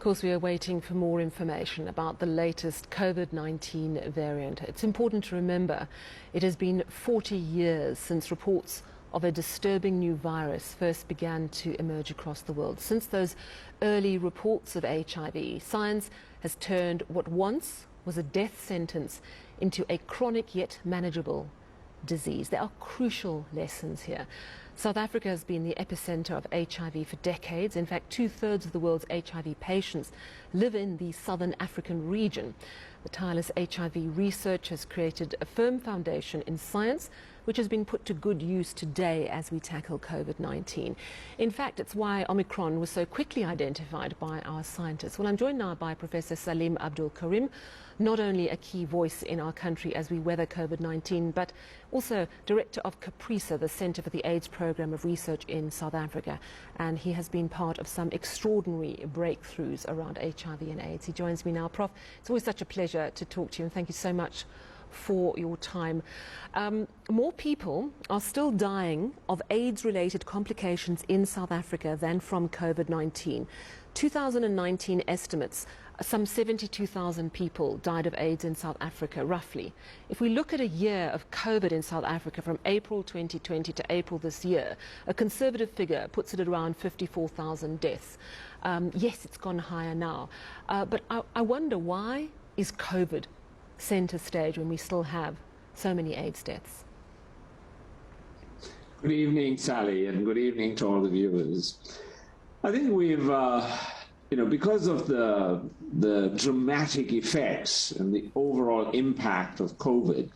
Of course, we are waiting for more information about the latest COVID-19 variant. It's important to remember it has been 40 years since reports of a disturbing new virus first began to emerge across the world. Since those early reports of HIV, science has turned what once was a death sentence into a chronic yet manageable disease. There are crucial lessons here. South Africa has been the epicenter of HIV for decades. In fact, 2/3 of the world's HIV patients live in the southern African region. The tireless HIV research has created a firm foundation in science, which has been put to good use today as we tackle COVID-19. In fact, it's why Omicron was so quickly identified by our scientists. Well, I'm joined now by Professor Salim Abdool Karim, not only a key voice in our country as we weather COVID-19, but also director of CAPRISA, the Centre for the AIDS Programme of Research in South Africa. And he has been part of some extraordinary breakthroughs around HIV and AIDS. He joins me now. Prof, it's always such a pleasure to talk to you, and thank you so much for your time. More people are still dying of AIDS-related complications in South Africa than from COVID-19. 2019 estimates, some 72,000 people died of AIDS in South Africa, roughly. If we look at a year of COVID in South Africa from April 2020 to April this year, a conservative figure puts it at around 54,000 deaths. Yes, it's gone higher now. But I wonder, why is COVID centre stage when we still have so many AIDS deaths? Good evening, Sally, and good evening to all the viewers. I think we've, because of the dramatic effects and the overall impact of COVID,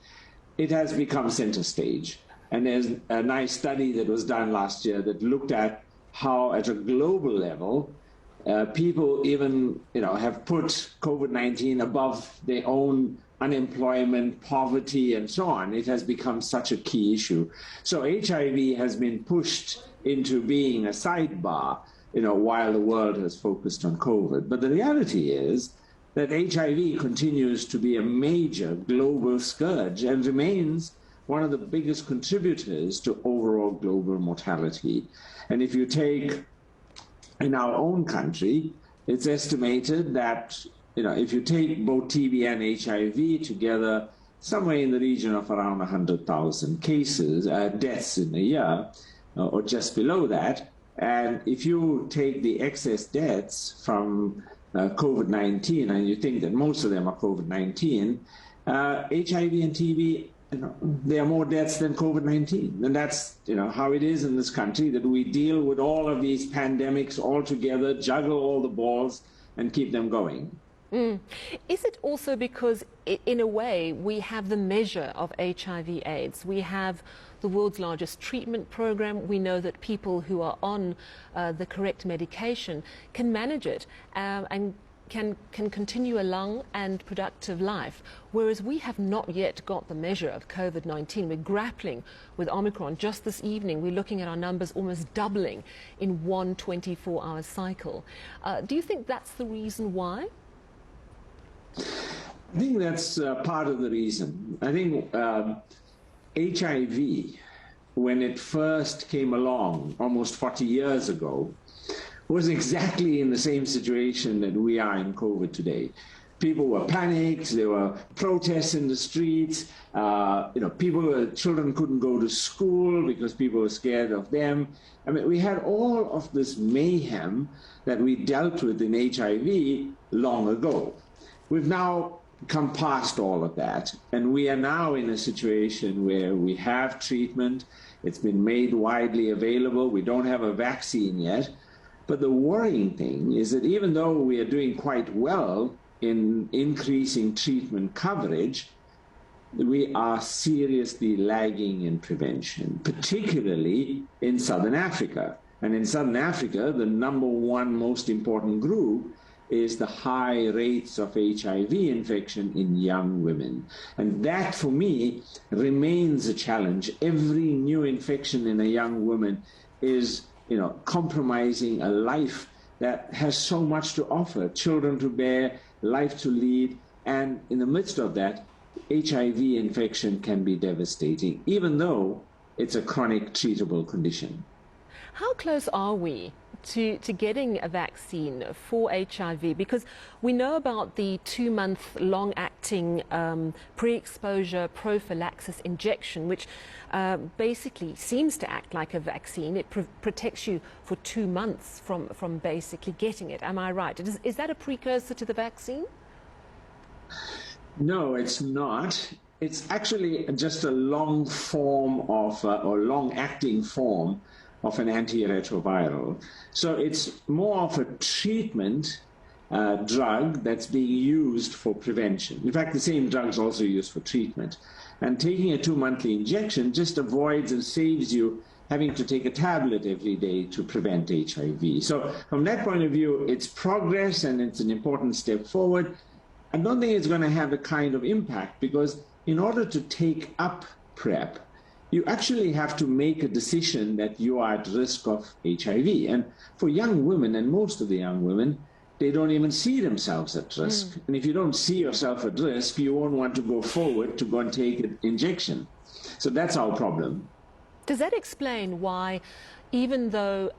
it has become center stage. And there's a nice study that was done last year that looked at how, at a global level, people even, have put COVID-19 above their own unemployment, poverty, and so on. It has become such a key issue. So HIV has been pushed into being a sidebar, while the world has focused on COVID. But the reality is that HIV continues to be a major global scourge and remains one of the biggest contributors to overall global mortality. And if you take in our own country, it's estimated that if you take both TB and HIV together, somewhere in the region of around 100,000 cases, deaths in a year, or just below that. And if you take the excess deaths from COVID-19, and you think that most of them are COVID-19, HIV and TB, there are more deaths than COVID-19. And that's, how it is in this country, that we deal with all of these pandemics all together, juggle all the balls, and keep them going. Is it also because, in a way, we have the measure of HIV/AIDS? We have the world's largest treatment program. We know that people who are on the correct medication can manage it and can continue a long and productive life, whereas we have not yet got the measure of COVID-19. We're grappling with Omicron. Just this evening, we're looking at our numbers almost doubling in one 24-hour cycle. Do you think that's the reason why? I think that's part of the reason. I think HIV, when it first came along almost 40 years ago, was exactly in the same situation that we are in COVID today. People were panicked, there were protests in the streets, children couldn't go to school because people were scared of them. I mean, we had all of this mayhem that we dealt with in HIV long ago. We've now come past all of that, and we are now in a situation where we have treatment. It's been made widely available. We don't have a vaccine yet. But the worrying thing is that even though we are doing quite well in increasing treatment coverage, we are seriously lagging in prevention, particularly in Southern Africa. And in Southern Africa, the number one most important group is the high rates of HIV infection in young women. And that, for me, remains a challenge. Every new infection in a young woman is, compromising a life that has so much to offer, children to bear, life to lead. And in the midst of that, HIV infection can be devastating, even though it's a chronic treatable condition. How close are we to getting a vaccine for HIV? Because we know about the 2-month long-acting pre-exposure prophylaxis injection, which basically seems to act like a vaccine. It protects you for 2 months from basically getting it. Am I right? Is that a precursor to the vaccine? No, it's not. It's actually just a long form of, or long-acting form of an antiretroviral. So it's more of a treatment drug that's being used for prevention. In fact, the same drug's also used for treatment. And taking a 2-monthly injection just avoids and saves you having to take a tablet every day to prevent HIV. So from that point of view, it's progress and it's an important step forward. I don't think it's going to have the kind of impact, because in order to take up PrEP, you actually have to make a decision that you are at risk of HIV. And for young women, and most of the young women, they don't even see themselves at risk. And if you don't see yourself at risk, you won't want to go forward to go and take an injection. So that's our problem. Does that explain why, even though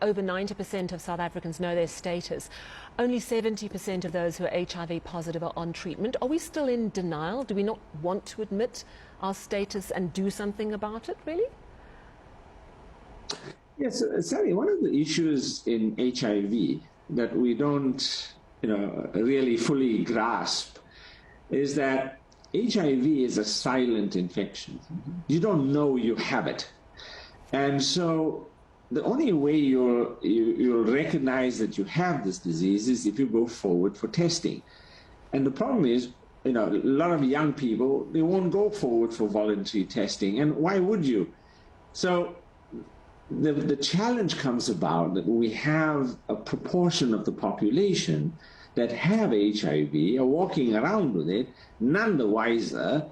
over 90% of South Africans know their status, only 70% of those who are HIV positive are on treatment? Are we still in denial? Do we not want to admit our status and do something about it, really? Yes, Sally, one of the issues in HIV that we don't, really fully grasp is that HIV is a silent infection. You don't know you have it. And so the only way you'll recognize that you have this disease is if you go forward for testing. And the problem is, a lot of young people, they won't go forward for voluntary testing. And why would you? So the challenge comes about that we have a proportion of the population that have HIV, are walking around with it, none the wiser.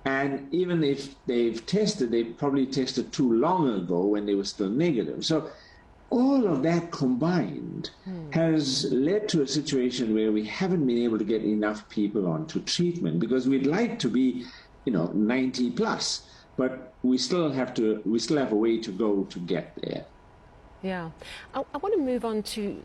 And even if they've tested, they probably tested too long ago when they were still negative. So all of that combined has led to a situation where we haven't been able to get enough people onto treatment, because we'd like to be, 90 plus, but we still have a way to go to get there. Yeah. I want to move on to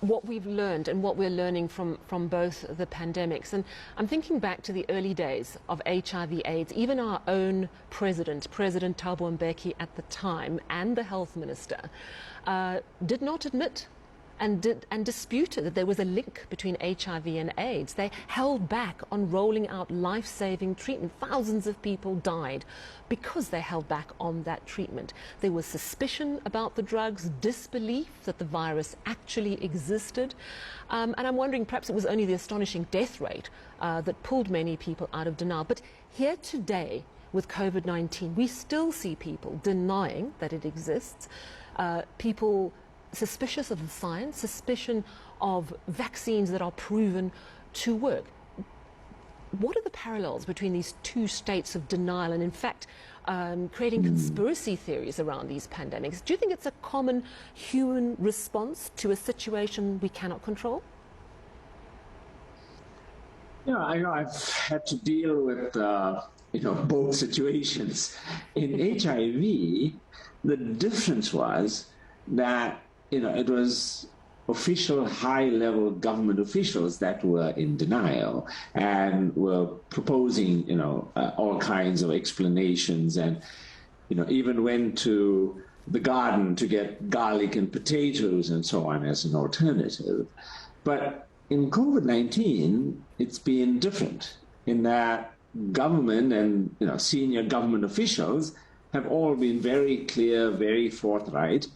what we've learned and what we're learning from both the pandemics. And I'm thinking back to the early days of HIV/AIDS. Even our own President Thabo Mbeki at the time, and the health minister, did not admit and disputed that there was a link between HIV and AIDS. They held back on rolling out life-saving treatment. Thousands of people died because they held back on that treatment. There was suspicion about the drugs, disbelief that the virus actually existed. And I'm wondering, perhaps it was only the astonishing death rate that pulled many people out of denial. But here today, with COVID-19, we still see people denying that it exists, people suspicious of the science, suspicion of vaccines that are proven to work. What are the parallels between these two states of denial and, in fact, creating conspiracy theories around these pandemics? Do you think it's a common human response to a situation we cannot control? Yeah, I know I've had to deal with both situations. In HIV, the difference was that it was official high-level government officials that were in denial and were proposing, all kinds of explanations, and, even went to the garden to get garlic and potatoes and so on as an alternative. But in COVID-19, it's been different in that government and, senior government officials have all been very clear, very forthright.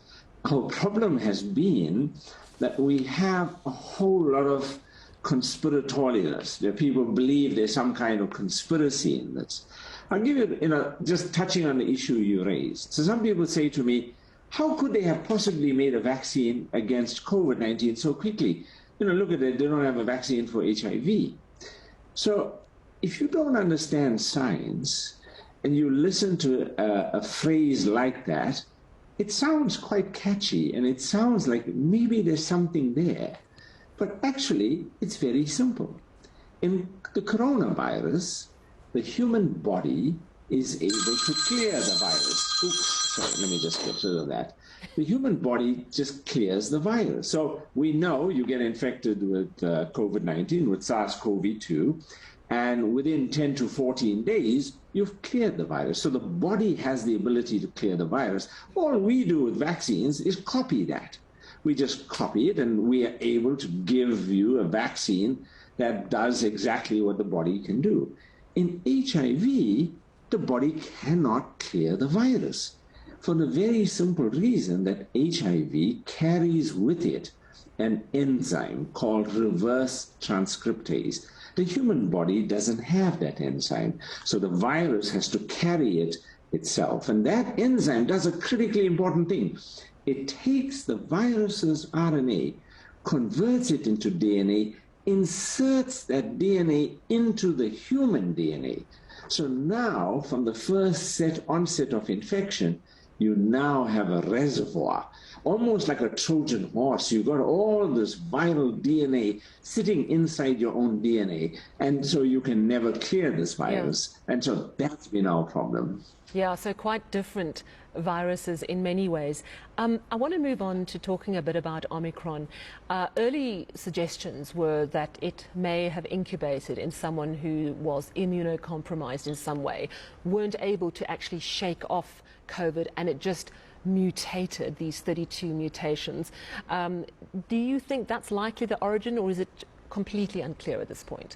Our problem has been that we have a whole lot of conspiratorialness, where people believe there's some kind of conspiracy in this. I'll give you, just touching on the issue you raised. So some people say to me, how could they have possibly made a vaccine against COVID-19 so quickly? Look at it, they don't have a vaccine for HIV. So if you don't understand science and you listen to a phrase like that, it sounds quite catchy, and it sounds like maybe there's something there. But actually, it's very simple. In the coronavirus, the human body is able to clear the virus. Oops, sorry, let me just get rid of that. the human body just clears the virus. So we know you get infected with COVID-19, with SARS-CoV-2, and within 10 to 14 days, you've cleared the virus. So the body has the ability to clear the virus. All we do with vaccines is copy that. We just copy it, and we are able to give you a vaccine that does exactly what the body can do. In HIV, the body cannot clear the virus for the very simple reason that HIV carries with it an enzyme called reverse transcriptase. The human body doesn't have that enzyme, so the virus has to carry it itself. And that enzyme does a critically important thing. It takes the virus's RNA, converts it into DNA, inserts that DNA into the human DNA. So now, from the first onset of infection, you now have a reservoir, almost like a Trojan horse. You've got all this viral DNA sitting inside your own DNA, and so you can never clear this virus. Yeah. And so that's been our problem. Yeah, so quite different viruses in many ways. I want to move on to talking a bit about Omicron. Early suggestions were that it may have incubated in someone who was immunocompromised in some way, weren't able to actually shake off COVID, and it just mutated, these 32 mutations. Do you think that's likely the origin, or is it completely unclear at this point?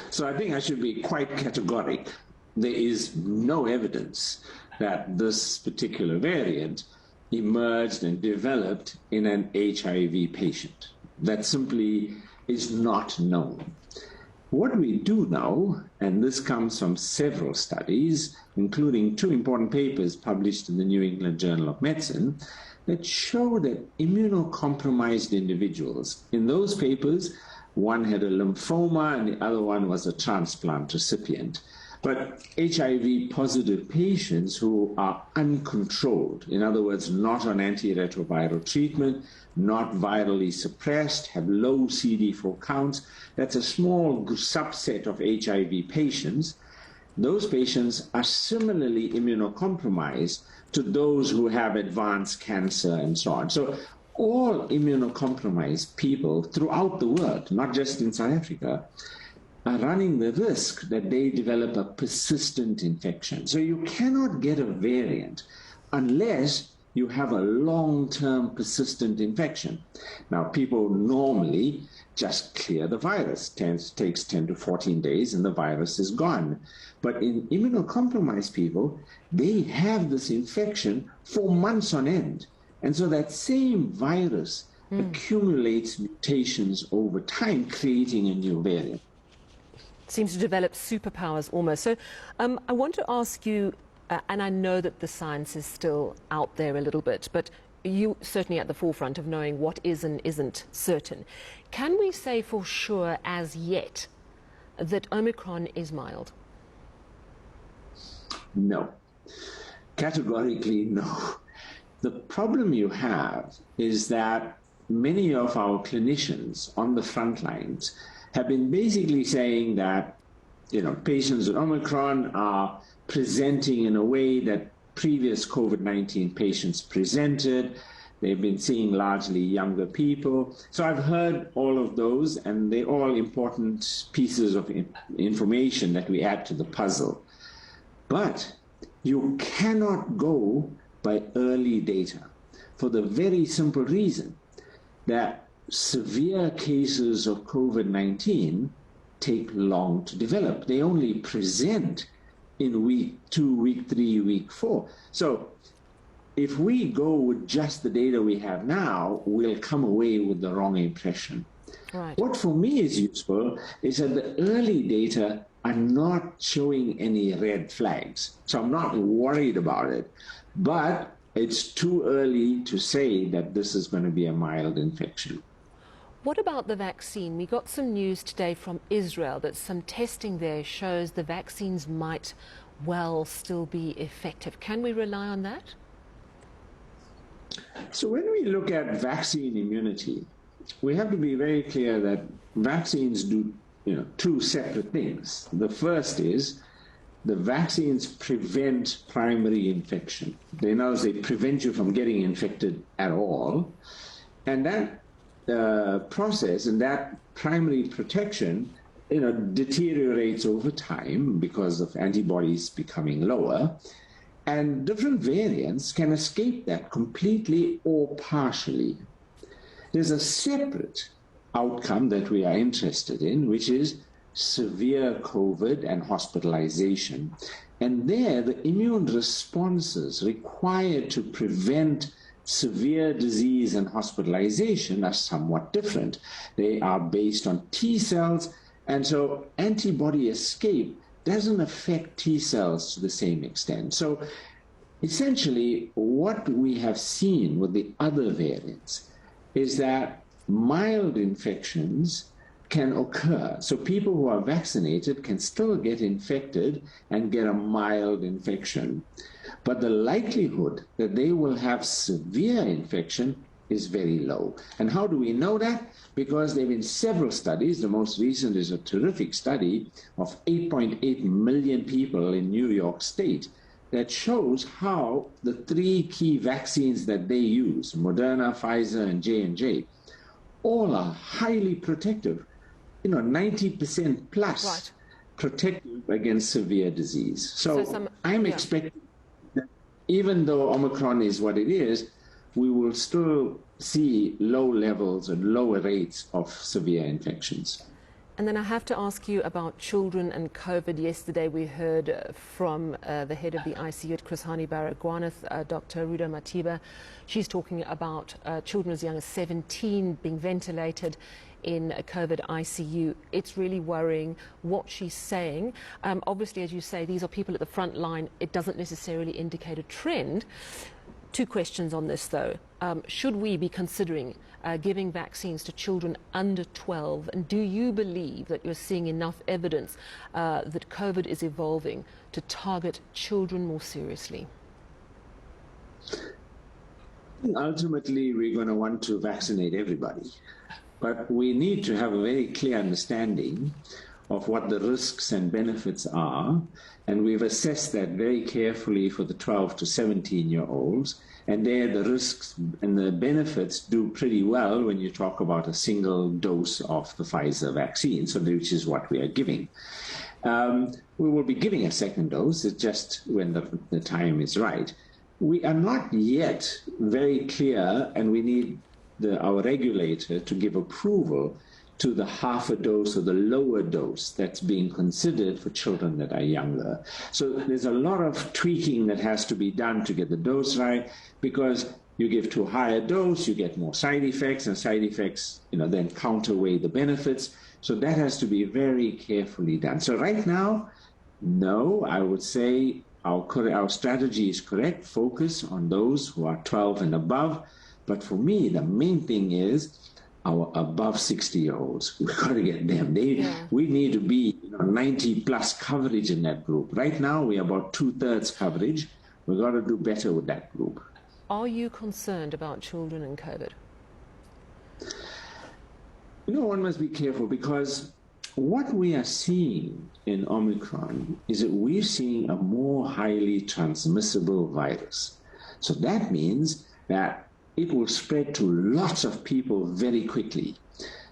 So I think I should be quite categorical. There is no evidence that this particular variant emerged and developed in an HIV patient. That simply is not known. What we do know, and this comes from several studies, including 2 important papers published in the New England Journal of Medicine, that show that immunocompromised individuals, in those papers, one had a lymphoma and the other one was a transplant recipient. But HIV-positive patients who are uncontrolled, in other words, not on antiretroviral treatment, not virally suppressed, have low CD4 counts, that's a small subset of HIV patients. Those patients are similarly immunocompromised to those who have advanced cancer and so on. So all immunocompromised people throughout the world, not just in South Africa, are running the risk that they develop a persistent infection. So you cannot get a variant unless you have a long-term persistent infection. Now, people normally just clear the virus. It takes 10 to 14 days and the virus is gone. But in immunocompromised people, they have this infection for months on end. And so that same virus accumulates mutations over time, creating a new variant. Seems to develop superpowers almost. So I want to ask you, and I know that the science is still out there a little bit, but you certainly at the forefront of knowing what is and isn't certain. Can we say for sure as yet that Omicron is mild? No. Categorically, no. The problem you have is that many of our clinicians on the front lines have been basically saying that, patients with Omicron are presenting in a way that previous COVID-19 patients presented. They've been seeing largely younger people. So I've heard all of those, and they're all important pieces of information that we add to the puzzle. But you cannot go by early data for the very simple reason that severe cases of COVID-19 take long to develop. They only present in week 2, week 3, week 4. So if we go with just the data we have now, we'll come away with the wrong impression. Right. What for me is useful is that the early data are not showing any red flags. So I'm not worried about it. But it's too early to say that this is going to be a mild infection. What about the vaccine? We got some news today from Israel that some testing there shows the vaccines might well still be effective. Can we rely on that? So when we look at vaccine immunity, we have to be very clear that vaccines do 2 separate things. The first is the vaccines prevent primary infection. They prevent you from getting infected at all. And that process and that primary protection, deteriorates over time because of antibodies becoming lower. And different variants can escape that completely or partially. There's a separate outcome that we are interested in, which is severe COVID and hospitalization. And there, the immune responses required to prevent severe disease and hospitalization are somewhat different. They are based on T cells, and so antibody escape doesn't affect T cells to the same extent. So essentially, what we have seen with the other variants is that mild infections can occur. So people who are vaccinated can still get infected and get a mild infection. But the likelihood that they will have severe infection is very low. And how do we know that? Because there have been several studies. The most recent is a terrific study of 8.8 million people in New York State that shows how the three key vaccines that they use, Moderna, Pfizer, and J&J, all are highly protective, 90% plus protective against severe disease. So I'm expecting that even though Omicron is what it is, we will still see low levels and lower rates of severe infections. And then I have to ask you about children and COVID. Yesterday we heard from the head of the ICU at Chris Hani Baragwanath, Dr. Ruda Matiba. She's talking about children as young as 17 being ventilated in a COVID ICU. It's really worrying what she's saying. Obviously, as you say, these are people at the front line. It doesn't necessarily indicate a trend. Two questions on this, though. Should we be considering giving vaccines to children under 12? And do you believe that you're seeing enough evidence that COVID is evolving to target children more seriously? Ultimately, we're going to want to vaccinate everybody. But we need to have a very clear understanding of what the risks and benefits are. And we've assessed that very carefully for the 12 to 17-year-olds. And there the risks and the benefits do pretty well when you talk about a single dose of the Pfizer vaccine, so which is what we are giving. We will be giving a second dose, it's just when the time is right. We are not yet very clear, and we need our regulator to give approval to the half a dose or the lower dose that's being considered for children that are younger. So there's a lot of tweaking that has to be done to get the dose right, because you give too high a dose, you get more side effects, and side effects then counterweigh the benefits. So that has to be very carefully done. So right now, no, I would say our strategy is correct. Focus on those who are 12 and above. But for me, the main thing is our above 60-year-olds. We've got to get them. We need to be 90-plus coverage in that group. Right now, we're about 2/3 coverage. We've got to do better with that group. Are you concerned about children and COVID? One must be careful, because what we are seeing in Omicron is that we're seeing a more highly transmissible virus. So that means that it will spread to lots of people very quickly.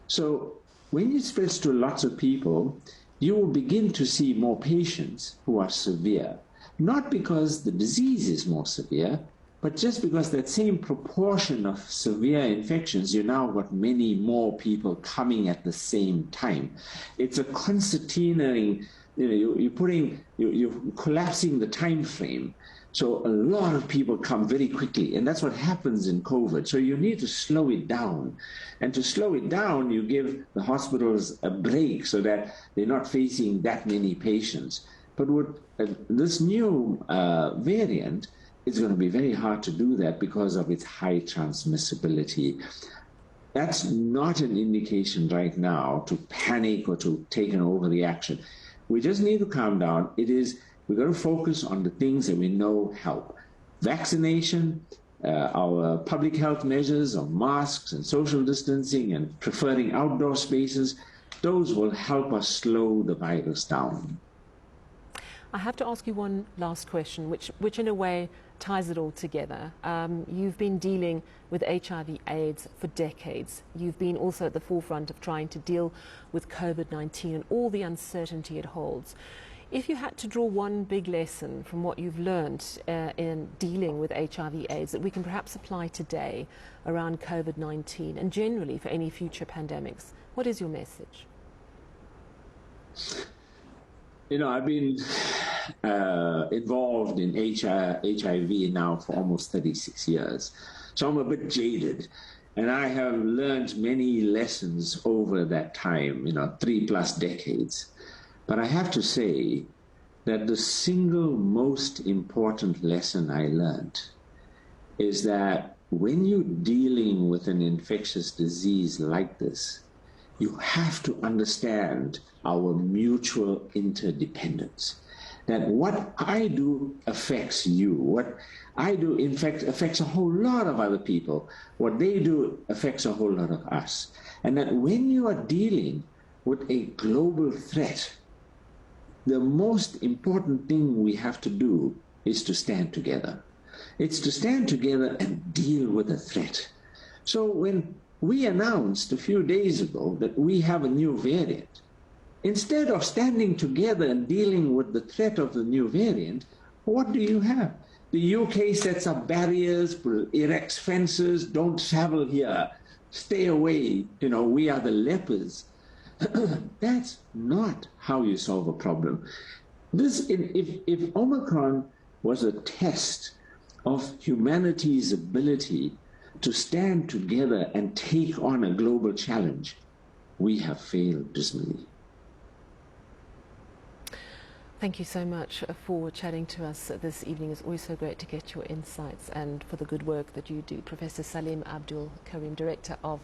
So when it spreads to lots of people, you will begin to see more patients who are severe, not because the disease is more severe, but just because that same proportion of severe infections, you now got many more people coming at the same time. It's a concertinaing, you're collapsing the time frame. So a lot of people come very quickly, and that's what happens in COVID. So you need to slow it down. And to slow it down, you give the hospitals a break so that they're not facing that many patients. But with this new variant, it's going to be very hard to do that because of its high transmissibility. That's not an indication right now to panic or to take an overreaction. We just need to calm down. We've got to focus on the things that we know help. Vaccination, our public health measures of masks and social distancing and preferring outdoor spaces, those will help us slow the virus down. I have to ask you one last question, which in a way ties it all together. You've been dealing with HIV/AIDS for decades. You've been also at the forefront of trying to deal with COVID-19 and all the uncertainty it holds. If you had to draw one big lesson from what you've learned in dealing with HIV/AIDS that we can perhaps apply today around COVID-19 and generally for any future pandemics, what is your message? You know, I've been involved in HIV now for almost 36 years, so I'm a bit jaded. And I have learned many lessons over that time, 3+ decades. But I have to say that the single most important lesson I learned is that when you're dealing with an infectious disease like this, you have to understand our mutual interdependence. That what I do affects you. What I do, in fact, affects a whole lot of other people. What they do affects a whole lot of us. And that when you are dealing with a global threat, the most important thing we have to do is to stand together. It's to stand together and deal with the threat. So when we announced a few days ago that we have a new variant, instead of standing together and dealing with the threat of the new variant, what do you have? The UK sets up barriers, erects fences, don't travel here, stay away, we are the lepers. That's not how you solve a problem. If Omicron was a test of humanity's ability to stand together and take on a global challenge, we have failed dismally. Thank you so much for chatting to us this evening. It's always so great to get your insights and for the good work that you do. Professor Salim Abdool, Karim, Director of